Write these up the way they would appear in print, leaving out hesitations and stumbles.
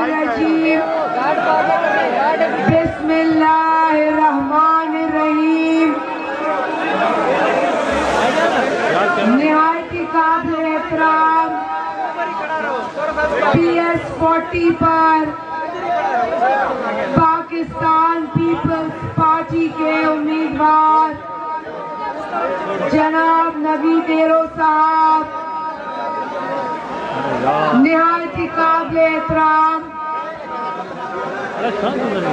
रजीम बिस्मिल्लाहिर्रहमानिर्रहीम। निहायती काबिल एहतराम PS40 पर पाकिस्तान पीपल्स पार्टी के उम्मीदवार जनाब नवीद डेरो साहब, निहायती काबिल एहतराम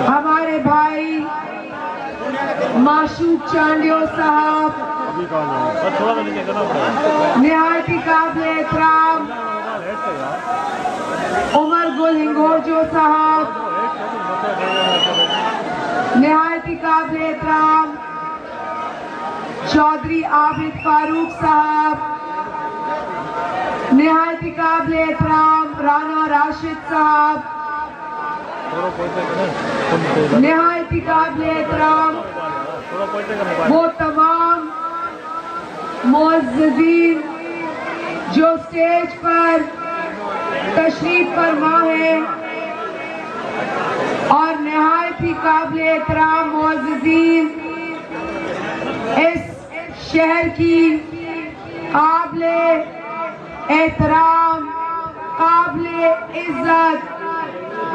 हमारे भाई माशूक चांडियो साहब, निहायती काबिल एहतराम उमर गुल हिंगोजो साहब, निहायती काबिल एहतराम चौधरी आबिद फारूक साहब, निहायती काबिल एहतराम राना राशिद साहब, निहायती काबिल एहतराम वो तमाम मुअज़्ज़िज़ीन जो स्टेज पर तशरीफ फरमा है और निहायती काबिल एहतराम मुअज़्ज़िज़ीन इस शहर की काबिल एहतराम काबिल इज्जत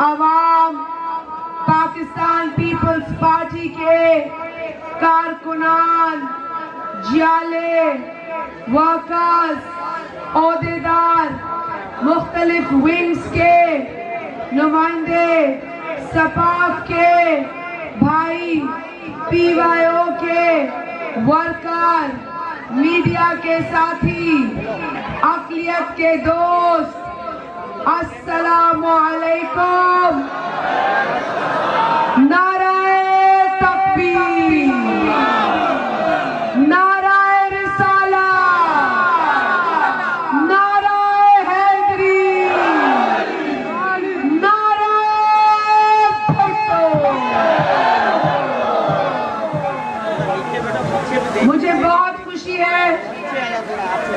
अवाम पाकिस्तान पीपल्स पार्टी के कारकुनान, जियाले, वर्कर्स, ओहदेदार, मुख्तलिफ विंग्स के नुमाइंदे, सपाफ के भाई, PYO के वर्कर, मीडिया के साथी, अक़लियत के दोस्त, अस्सलामु अलैकुम। नाराए तकबीर, नाराए रिसालत, नाराए हैदरी, नाराए भुट्टो। मुझे बहुत खुशी है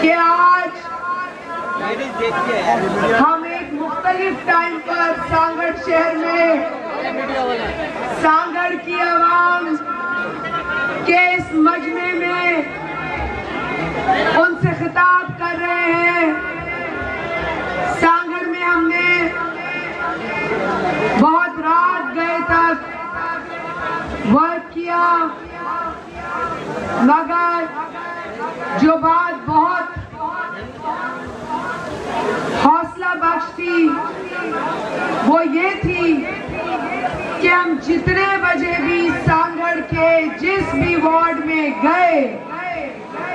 कि आज हम एक मुख्तलिफ टाइम पर सांगड़ शहर में सांगड़ की आवाम के इस मजमे में उनसे खिताब कर रहे हैं। सांगड़ में हमने बहुत रात गए तक वर्क किया, मगर जो बात बहुत हौसला बख्श थी वो ये थी कि हम जितने बजे भी सांगड़ के जिस भी वार्ड में गए,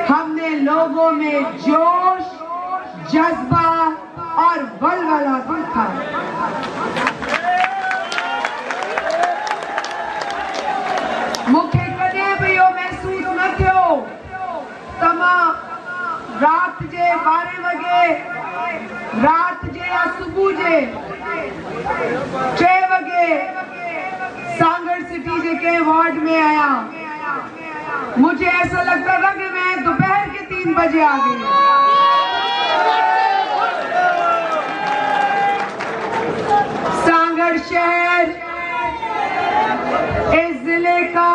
हमने लोगों में जोश, जज्बा और वलवला देखा। मूंखे कदे भी यो महसूस न थियो तमाम रात जे 12 वगे, रात जे या सुबह जे 6 वगे सांगड़ सिटी जे के वार्ड में आया। मुझे ऐसा लगता था कि मैं दोपहर के 3 बजे आ गई। सांगड़ शहर इस जिले का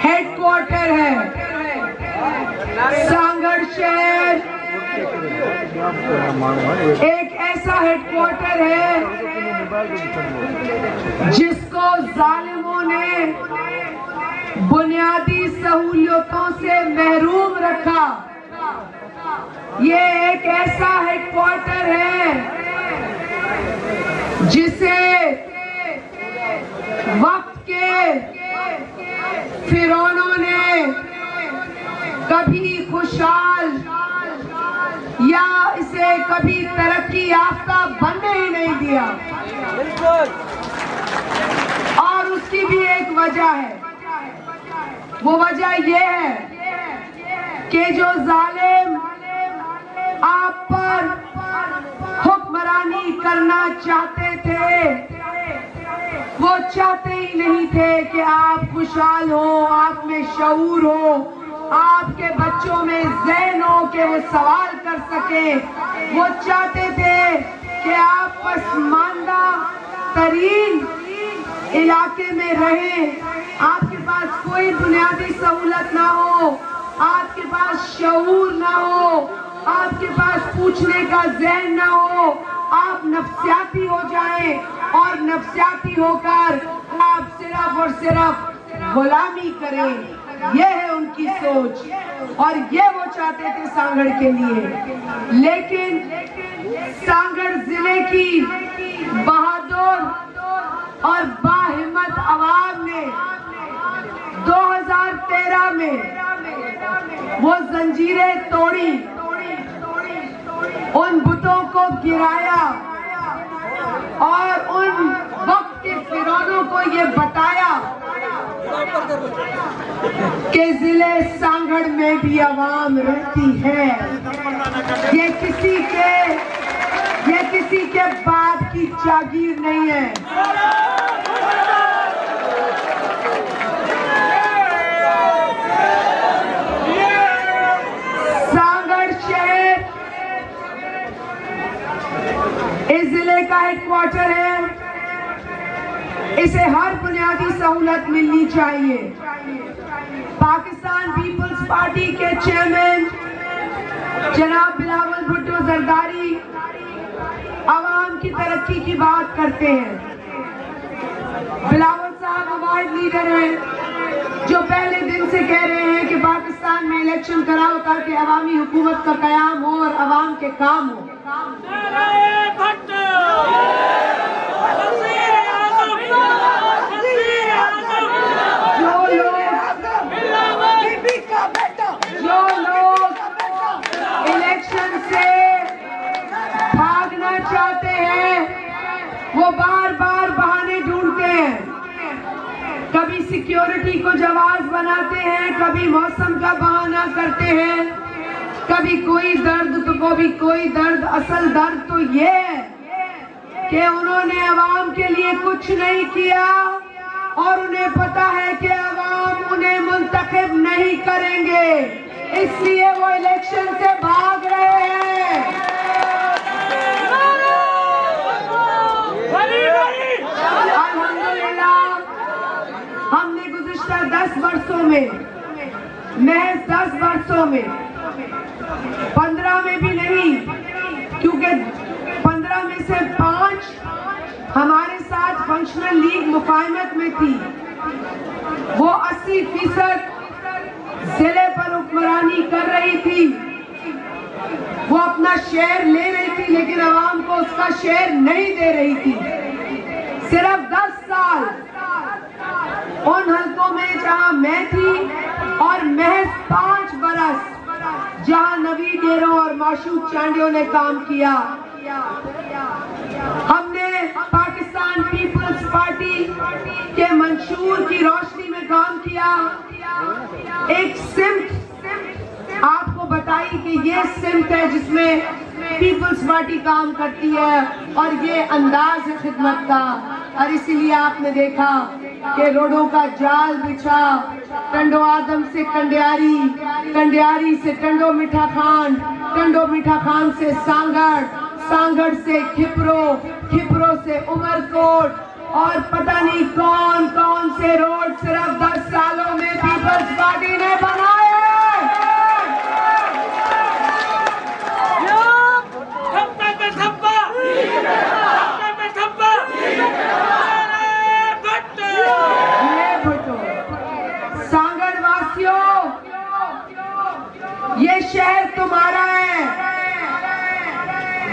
हेडक्वार्टर है। सांगड़ शहर एक ऐसा हेडक्वार्टर है जिसको जालिमों ने बुनियादी सहूलियतों से महरूम रखा। ये एक ऐसा हेडक्वार्टर है जिसे वक्त के फिरौनों ने कभी खुशहाल या इसे कभी तरक्की याफ्ता बनने ही नहीं दिया। और उसकी भी एक वजह है। वो वजह ये है कि जो जालिम आप पर हुक्मरानी करना चाहते थे, वो चाहते ही नहीं थे कि आप खुशहाल हो, आप में शऊर हो, आपके बच्चों में ज़हन हो कि वो सवाल कर सके। वो चाहते थे कि आप पसमानदा तरीन इलाके में रहें, आपके पास कोई बुनियादी सहूलत ना हो, आपके पास शऊर ना हो, आपके पास पूछने का ज़हन ना हो, आप नफ्सियाती हो जाएं और नफ्सियाती होकर आप सिर्फ और सिर्फ गुलामी करें। यह है उनकी सोच और ये वो चाहते थे सांगड़ के लिए। लेकिन सांगड़ जिले की बहादुर और बाहिम्मत आवाम ने 2013 में वो जंजीरें तोड़ी, उन बुतों को गिराया और उन वक्त के फिरौनों को ये बताया कि जिले सांगड़ में भी आवाम रहती है। ये किसी के बाप की जागीर नहीं है। सांगड़ शहर इस जिले का हेडक्वार्टर है। इसे हर बुनियादी सहूलत मिलनी चाहिए। पाकिस्तान पीपल्स पार्टी के चेयरमैन जनाब बिलावल भुट्टो जरदारी आवाम की तरक्की की बात करते हैं। बिलावल साहब वाहिद लीडर हैं जो पहले दिन से कह रहे हैं कि पाकिस्तान में इलेक्शन कराओ ताकि अवामी हुकूमत का कयाम हो और अवाम के काम हो। जो लोग इलेक्शन से भागना चाहते हैं वो बार बार बहाने ढूंढते हैं। कभी सिक्योरिटी को जवाब बनाते हैं, कभी मौसम का बहाना करते हैं, कभी कोई दर्द तो कभी कोई दर्द। असल दर्द तो ये है कि उन्होंने अवाम के लिए कुछ नहीं किया और उन्हें पता है कि अवाम उन्हें मुंतखब नहीं करेंगे, इसलिए वो इलेक्शन से भाग रहे हैं। अल्हम्दुलिल्लाह हमने गुज़िश्ता 10 वर्षों में, महज 10 वर्षों में, 15 में भी नहीं, क्योंकि 15 में से 5 हमारे साथ फंक्शनल लीग मुकायमत में थी। वो 80% जिले पर हुक्मरानी कर रही थी। वो अपना शेयर ले रही थी लेकिन आवाम को उसका शेयर नहीं दे रही थी। सिर्फ 10 साल उन हलकों में जहां मैं थी और महज 5 बरस जहां नवीद डेरों और माशूक चांडियों ने काम किया। हमने पाकिस्तान पीपल्स पार्टी के मंशूर की रोशनी में काम किया। एक सिमत आपको बताई कि ये सिमत है जिसमें पीपल्स पार्टी काम करती है और ये अंदाज है खिदमत का। और इसीलिए आपने देखा कि रोडों का जाल बिछा, टंडो आदम से कंडियारी, कंडियारी से टंडो मीठा खान, टंडो मीठा खान से सांगड़, सांगड़ से खिपरो, खिपरो से उमरकोट और पता नहीं कौन कौन से रोड सिर्फ 10 सालों में पीपल्स पार्टी ने बनाए। सांगड़ वासियों, ये शहर तुम्हारा है,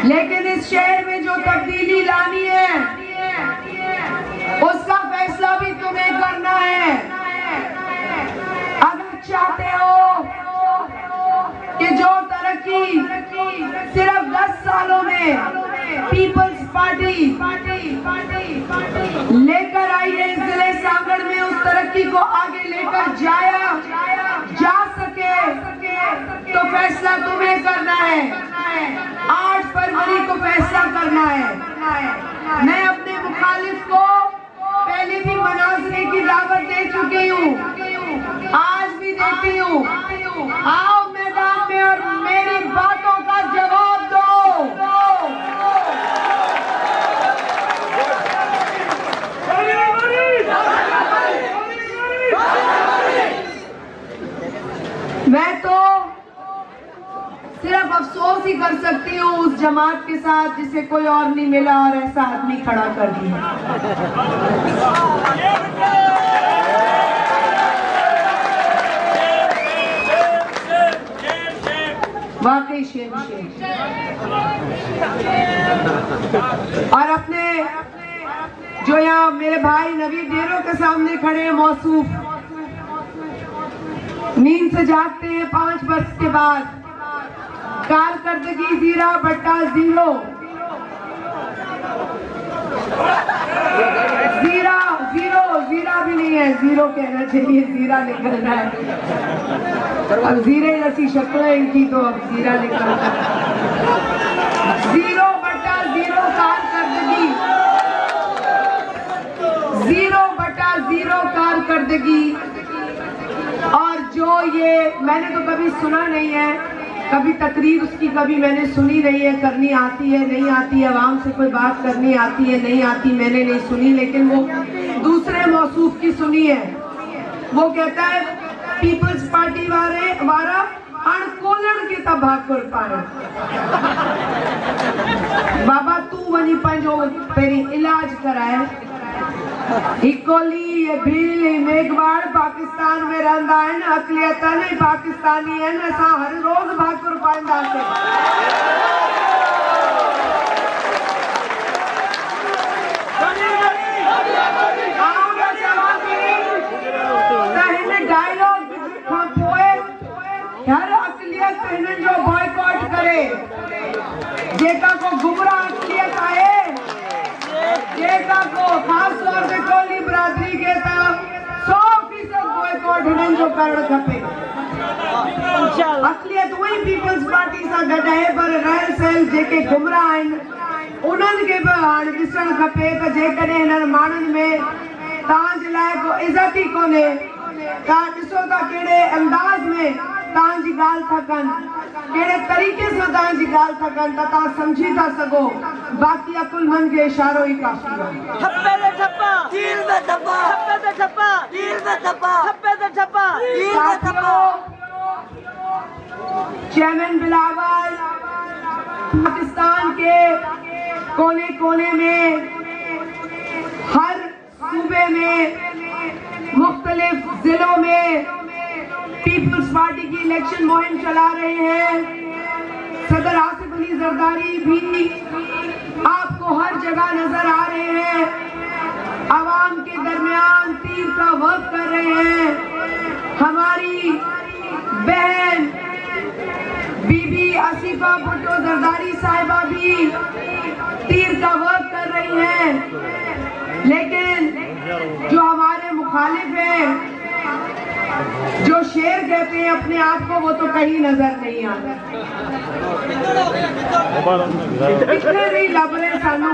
लेकिन इस शहर में जो तब्दीली लानी है उसका फैसला भी तुम्हें करना है। अगर चाहते हो कि जो तरक्की सिर्फ 10 सालों में पीपल्स पार्टी लेकर आई है इस जिले सांगड़ में, उस तरक्की को आगे लेकर जा सके तो फैसला तुम्हें करना है। 8 फरवरी को फैसला करना है। मैं अपने मुखालिफ को पहले भी मनाजरे की दावत दे चुकी हूँ, आज भी देती हूँ। आओ मैदान में और मेरी बातों का जवाब दो। सकती हूँ उस जमात के साथ जिसे कोई और नहीं मिला और ऐसा आदमी खड़ा कर दिया। वाकई शेम शेम। और अपने जो यहाँ मेरे भाई नवीद डेरो के सामने खड़े हैं, मौसूफ नींद से जागते हैं 5 वर्ष के बाद, कारकर्दगी जीरा बट्टा जीरो, जीरा जीरो जीरा भी नहीं है, जीरो कहना चाहिए, जीरा निकल रहा है। अब जीरे जैसी शक्ल है इनकी, तो अब जीरा निकल रहा है। जीरो बट्टा जीरो कारकर्दगी, जीरो बट्टा जीरो कारकर्दगी। और जो ये मैंने तो कभी सुना नहीं है, कभी तकरीर उसकी कभी मैंने सुनी नहीं है, करनी आती है नहीं आती है, आवाम से कोई बात करनी आती है नहीं आती, मैंने नहीं सुनी, लेकिन वो दूसरे मौसूफ की सुनी है। वो कहता है पीपल्स पार्टी वारा अणकोलण के तबाकुर पाए। बाबा तू वनी पंजो पेरी इलाज कराए। इकोली ये भील मेघवाड़ पाकिस्तान में रहंदा है न, अकलियत नहीं पाकिस्तानी है न, असा हर रोज भाकुर पाइंदा से। डायलॉग हर अकलियत जो बॉयकॉट करे, जेका को गुमराह अकलियत आए, जेका को खास तौर से कोली बरादरी के तरफ 100% बॉयकॉट हिनन जो करण खपे। अकलियत वही पीपल्स पार्टी सां गॾु आहे, पर रहल सहल जेके गुमराह आहिनि उन्हनि खे बि हाणे ॾिसणु खपे त जेकॾहिं हिननि माण्हुनि में तव्हांजे लाइ को इज़त ई कोन्हे, तव्हां ॾिसो था कहिड़े अंदाज़ में तव्हांजी ॻाल्हि था कनि, कहिड़े तरीक़े सां तव्हांजी ॻाल्हि था कनि, त तव्हां सम्झी था सघो बाक़ी अकुलमंद खे इशारो ई काफ़ी आहे। ठप्पे ते ठप्पा, तीर में ठप्पा, ठप्पे ते ठप्पा, तीर में ठप्पा, ठप्पे ते ठप्पा, तीर में ठप्पा। चेयरमैन बिलावल पाकिस्तान के कोने कोने में, हर सूबे में, मुख्तलिफ जिलों में पीपल्स पार्टी की इलेक्शन मुहिम चला रहे हैं। सदर आसिफ अली जरदारी भी आपको हर जगह नजर आ रहे हैं, आवाम के दरमियान तीर का वर्क कर रहे हैं। हमारी बहन बीबी आसिफा भुट्टो जरदारी साहिबा भी तीर का वर्क कर रही हैं, लेकिन जो हमारे मुखालिफ हैं, जो शेर कहते हैं अपने आप को, वो तो कहीं नजर नहीं आता। इतने नहीं लब रहे सानू।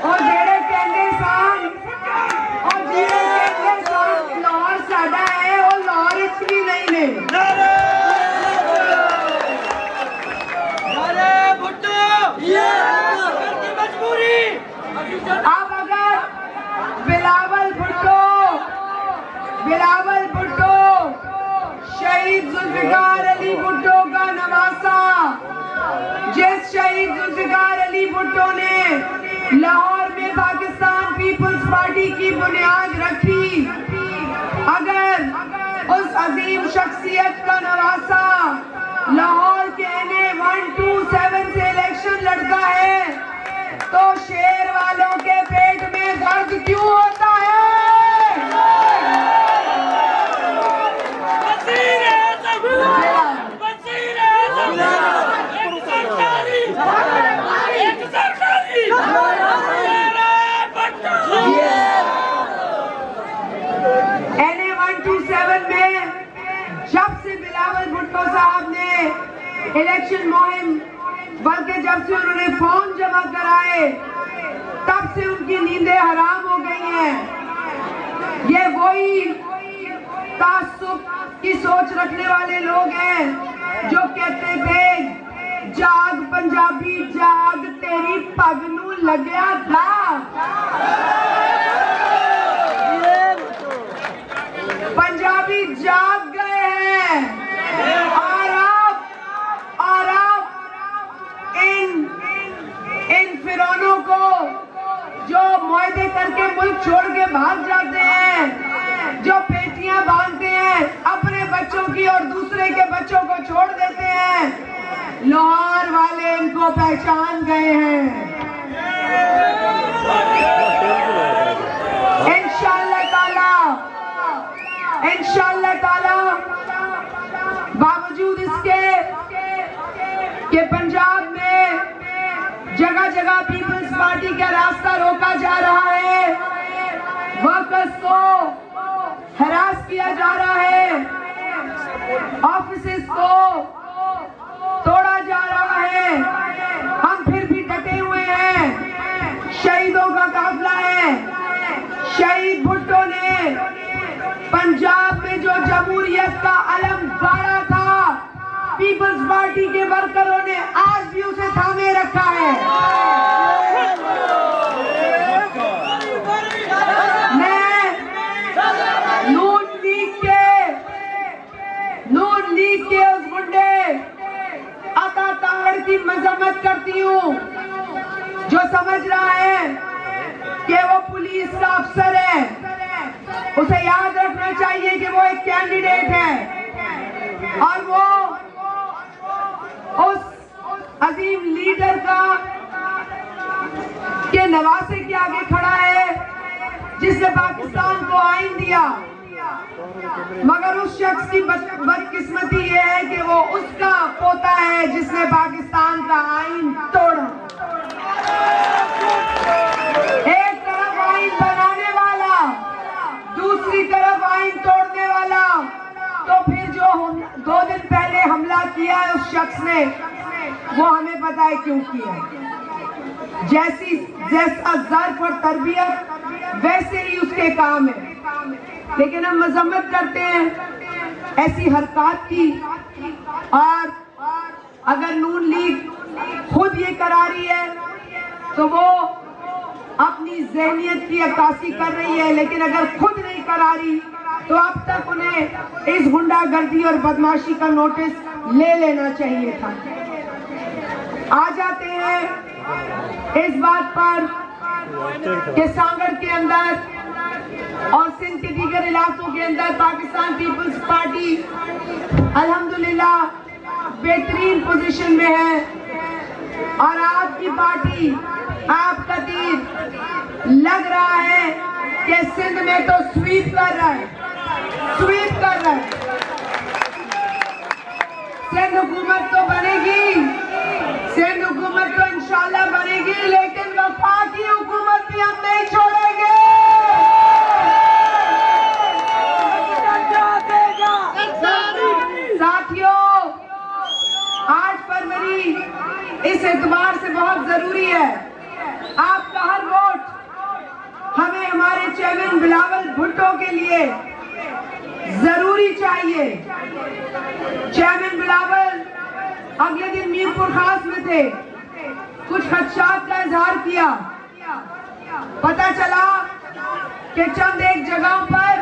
और जेड़े कहते सान लाहौर साडा है, और लाहौर भी नहीं ने। अब अगर बिलावल भुट्टो शहीद जुल्फिकार अली भुट्टो का नवासा, जिस शहीद जुल्फिकार अली भुट्टो ने लाहौर में पाकिस्तान पीपल्स पार्टी की बुनियाद रखी, अगर उस अजीम शख्सियत का नवासा लाहौर के NA 127 से इलेक्शन लड़ता है, तो शेर वालों के पेट में दर्द क्यों होता है? NA 127 में जब से बिलावल भुट्टो साहब ने इलेक्शन मुहिम, बल्कि जब से उन्होंने फॉर्म जमा कराए, तब से उनकी नींदें हराम हो गई हैं। ये वही तासुब की सोच रखने वाले लोग हैं जो कहते थे जाग पंजाबी जाग, तेरी पग नू लगया दाग। पंजाबी जाग गए हैं, भाग जाते हैं, जो पेटियां बांधते हैं अपने बच्चों की और दूसरे के बच्चों को छोड़ देते हैं, लाहौर वाले इनको पहचान गए हैं। इंशाअल्लाह ताला बावजूद इसके कि पंजाब में जगह जगह पीपल्स पार्टी का रास्ता रोका जा रहा है, वर्कर्स को हरास किया जा रहा है, ऑफिसेस को तोड़ा जा रहा है, हम फिर भी डटे हुए हैं। शहीदों का काफिला है। शहीद भुट्टो ने पंजाब में जो जमहूरियत का अलम गाड़ा था, पीपल्स पार्टी के वर्करों ने आज भी उसे थामे रखा है। मैं नून लीग के उस गुंडे अता ताड़ की मजम्मत करती हूँ जो समझ रहा है कि वो पुलिस का अफसर है। उसे याद रखना चाहिए कि वो एक कैंडिडेट है और वो उस अजीम लीडर के नवासे के आगे खड़ा है जिसने पाकिस्तान को आइन दिया। मगर उस शख्स की बदकिस्मती ये है कि वो उसका पोता है जिसने पाकिस्तान का आइन तोड़ा। एक तरफ आइन बनाने वाला, दूसरी तरफ आइन तोड़ने वाला। तो फिर जो 2 दिन पहले हमला किया है उस शख्स ने, वो हमें पता है क्यों किया। जैसा ज़र्फ और तरबियत वैसे ही उसके काम है। लेकिन हम मजम्मत करते हैं ऐसी हरकत की। और अगर नून लीग खुद ये करा रही है तो वो अपनी ज़हनियत की अक्कासी कर रही है, लेकिन अगर खुद नहीं करा रही तो अब तक उन्हें इस गुंडागर्दी और बदमाशी का नोटिस ले लेना चाहिए था। आ जाते हैं इस बात पर कि सांगड़ के अंदर और सिंध के दीगर इलाकों के अंदर पाकिस्तान पीपल्स पार्टी अल्हम्दुलिल्लाह बेहतरीन पोजीशन में है और आपकी पार्टी, आपका तीर लग रहा है कि सिंध में तो स्वीप कर रहा है। सिंध हुकूमत तो बनेगी, सिंध हुकूमत तो इंशाल्लाह बनेगी, लेकिन वफा की हुकूमत भी हम नहीं छोड़ेंगे। साथियों, 8 फरवरी इस एतबार से बहुत जरूरी है। आपका हर वोट हमें हमारे चेयरमैन बिलावल भुट्टो के लिए जरूरी चाहिए। चेयरमैन बिलावल अगले दिन मीरपुर खास में थे, कुछ खदशात का इजहार किया। पता चला कि चंद एक जगहों पर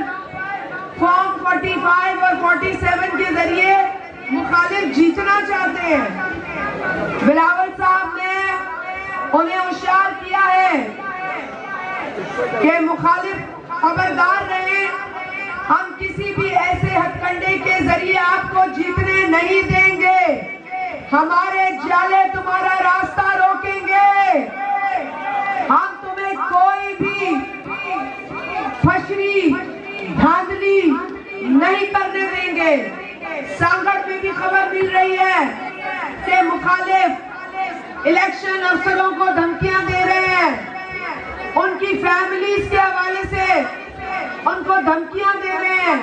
फॉर्म 45 और 47 के जरिए मुखालिफ जीतना चाहते हैं। बिलावल साहब ने उन्हें होशियार किया है कि मुखालिफ खबरदार रहे, हम किसी भी ऐसे हथकंडे के जरिए आपको जीतने नहीं देंगे। हमारे जाले तुम्हारा रास्ता रोकेंगे। हम तुम्हें कोई भी फशरी धांधली नहीं करने देंगे। सांगड़ में भी खबर मिल रही है कि मुखालिफ इलेक्शन अफसरों को धमकियां दे रहे हैं, उनकी फैमिलीज के हवाले से उनको धमकियां दे रहे हैं।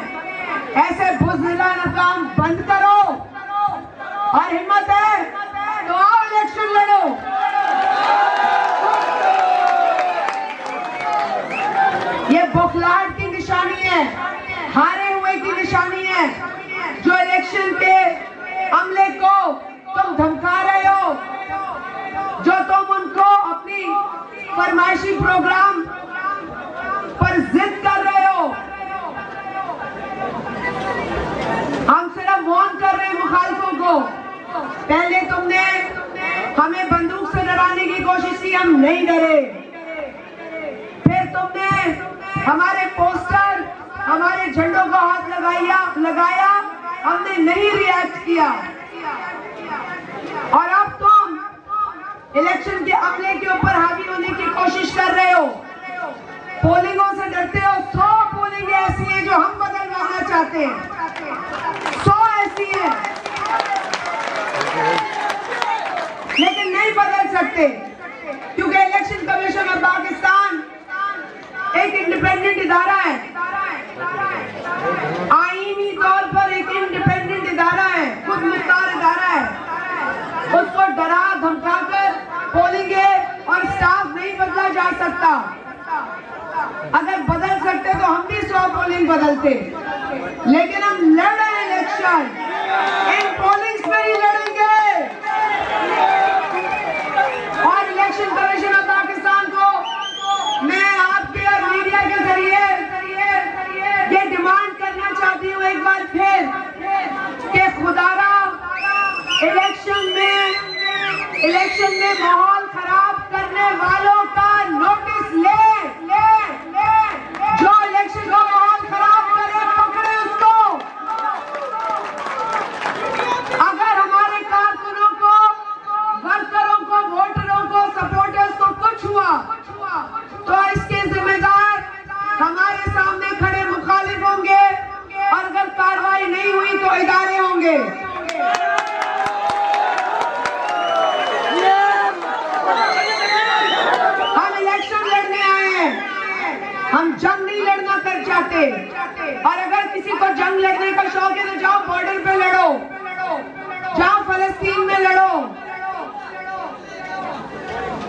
ऐसे बुज़दिलाना काम बंद करो और हिम्मत है तो आओ इलेक्शन लड़ो। ये बौखलाहट की निशानी है, हारे हुए की निशानी है। जो इलेक्शन के अमले को तुम धमका रहे हो, जो तुम उनको अपनी फरमाइशी प्रोग्राम पर जिद कर रहे हो, हम सिर्फ वार्न कर रहे हैं मुखालिफों को। पहले तुमने हमें बंदूक से डराने की कोशिश की, हम नहीं डरे। फिर तुमने हमारे पोस्टर, हमारे झंडों को हाथ लगाया, हमने नहीं रिएक्ट किया। और अब तुम इलेक्शन के अमले के ऊपर हावी होने की कोशिश कर रहे हो, पोलिंगों से डरते हो। 100 पोलिंग ऐसी हैं जो हम बदलवाना चाहते हैं, 100 ऐसी हैं, लेकिन नहीं बदल सकते, क्योंकि इलेक्शन कमीशन ऑफ पाकिस्तान एक इंडिपेंडेंट इदारा है, आईनी तौर पर एक इंडिपेंडेंट इदारा है, खुद मुख्तार इदारा है। उसको डरा धमकाकर पोलिंग और स्टाफ नहीं बदला जा सकता। अगर बदल सकते तो हम भी 100 पोलिंग बदलते, लेकिन हम लड़ रहे हैं इलेक्शन, इन पोलिंग्स में ही लड़ेंगे। और इलेक्शन कमीशन ऑफ पाकिस्तान को मैं आपके और मीडिया के जरिए ये डिमांड करना चाहती हूँ एक बार फिर कि खुदारा इलेक्शन में माहौल खराब करने वालों का नोटिस ले। जो इलेक्शन का माहौल खराब करे पकड़े उसको। अगर हमारे कारकुनों को, वर्करों को, वोटरों को, सपोर्टर्स को कुछ हुआ तो इसके जिम्मेदार हमारे सामने खड़े मुखालिफ होंगे, और अगर कार्रवाई नहीं हुई तो इदारे होंगे। हम इलेक्शन लड़ने आए हैं, हम जंग नहीं लड़ना कर चाहते। और अगर किसी को जंग लड़ने का शौक है तो जाओ बॉर्डर पे लड़ो, जाओ फलस्तीन में लड़ो,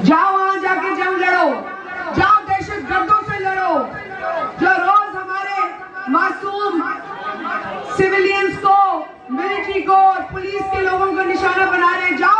जाओ वहां जाके जंग लड़ो, जाओ दहशतगर्दों से लड़ो जो रोज हमारे मासूम सिविलियंस को, मिलिट्री को और पुलिस के लोगों को निशाना बना रहे हैं। जाओ